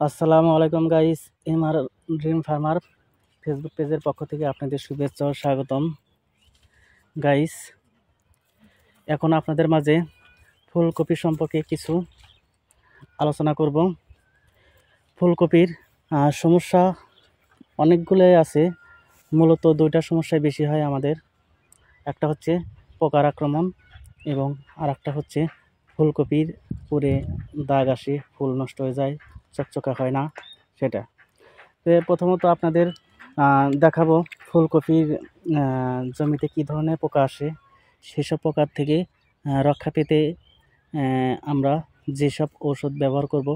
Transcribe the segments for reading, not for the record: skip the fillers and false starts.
আসসালামু আলাইকুম guys, MR dream farmer Facebook পেজের পক্ষ থেকে আপনাদের শুভেচ্ছা ও স্বাগতম। গাইস, এখন আপনাদের মাঝে ফুলকপি সম্পর্কে কিছু আলোচনা করব। ফুলকপির সমস্যা অনেকগুলোই আছে, মূলত দুইটা সমস্যায় বেশি হয় আমাদের। একটা হচ্ছে পোকার আক্রমণ এবং আরেকটা হচ্ছে ফুলকপির পুরে দাগ আসে, ফুল নষ্ট হয়ে যায়, চকচকা হয় না সেটা। প্রথমত আপনাদের দেখাবো ফুলকপির জমিতে কী ধরনের পোকা আসে। সেসব পোকার থেকে রক্ষা পেতে আমরা যেসব ঔষধ ব্যবহার করব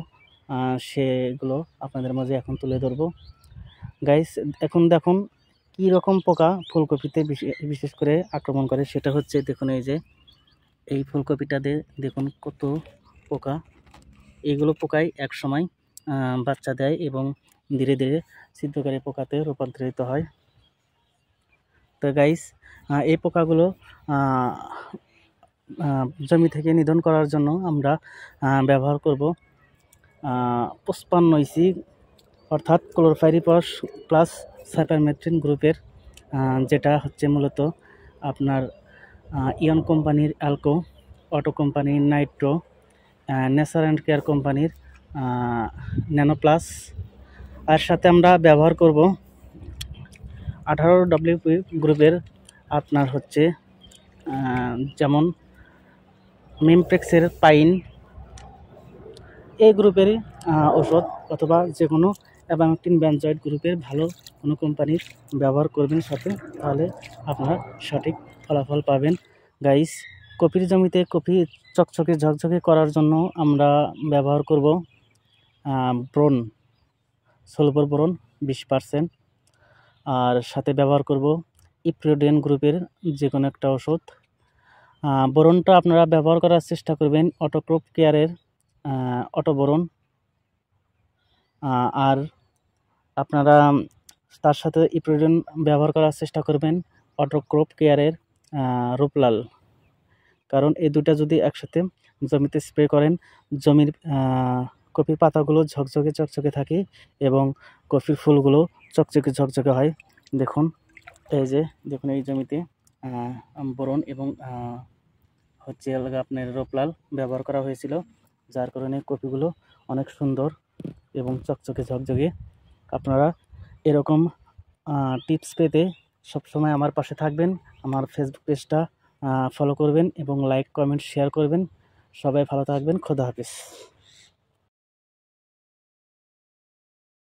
সেগুলো আপনাদের মাঝে এখন তুলে ধরবো। গাইস, এখন দেখুন কী রকম পোকা ফুলকপিতে বিশেষ করে আক্রমণ করে। সেটা হচ্ছে, দেখুন এই যে এই ফুলকপিটাতে দেখুন কত পোকা। এইগুলো পোকাই এক সময় বাচ্চা দেয় এবং ধীরে ধীরে ছিদ্রকারী পোকাতে রূপান্তরিত হয়। তো গাইস, এই পোকাগুলো জমি থেকে নিধন করার জন্য আমরা ব্যবহার করব 55 ইসি অর্থাৎ ক্লোরপাইরিফস প্লাস সাইপারমেথ্রিন গ্রুপের, যেটা হচ্ছে মূলত আপনার ইয়ন কোম্পানির অ্যালকো, অটো কোম্পানির নাইট্রো, নেচার অ্যান্ড কেয়ার কোম্পানির ন্যানো প্লাস। আর সাথে আমরা ব্যবহার করব 18 ডব্লিউপি গ্রুপের আপনার হচ্ছে যেমন মিমপ্রেক্সের পাইন, এই গ্রুপেরই ওষুধ, অথবা যে কোনো অ্যাবামেকটিন বেনজয়েড গ্রুপের ভালো কোনো কোম্পানির ব্যবহার করবেন সাথে, তাহলে আপনারা সঠিক ফলাফল পাবেন। গাইস, কপির জমিতে কপি চকচকে ঝকঝকে করার জন্য আমরা ব্যবহার করব ব্রোন, সলফার বোরন 20%, আর সাথে ব্যবহার করব ইপ্রিডেন গ্রুপের যে কোনো একটা ওষুধ। বোরনটা আপনারা ব্যবহার করার চেষ্টা করবেন অটোক্রপ কেয়ারের অটো বোরন, আর আপনারা তার সাথে ইপ্রিডেন ব্যবহার করার চেষ্টা করবেন অটোক্রপ কেয়ারের রূপলাল। কারণ এই দুটা যদি একসাথে জমিতে স্প্রে করেন, জমির কপির পাতাগুলো ঝকঝকে চকচকে থাকে এবং কপির ফুলগুলো চকচকে ঝকঝকে হয়। দেখুন এই যে, দেখুন এই জমিতে বোরন এবং হচ্ছে আপনার রোপলাল ব্যবহার করা হয়েছিল, যার কারণে কপিগুলো অনেক সুন্দর এবং চকচকে ঝকঝকে। আপনারা এরকম টিপস পেতে সবসময় আমার পাশে থাকবেন, আমার ফেসবুক পেজটা ফলো করবেন এবং লাইক কমেন্ট শেয়ার করবেন। সবাই ভালো থাকবেন, খোদা হাফেজ।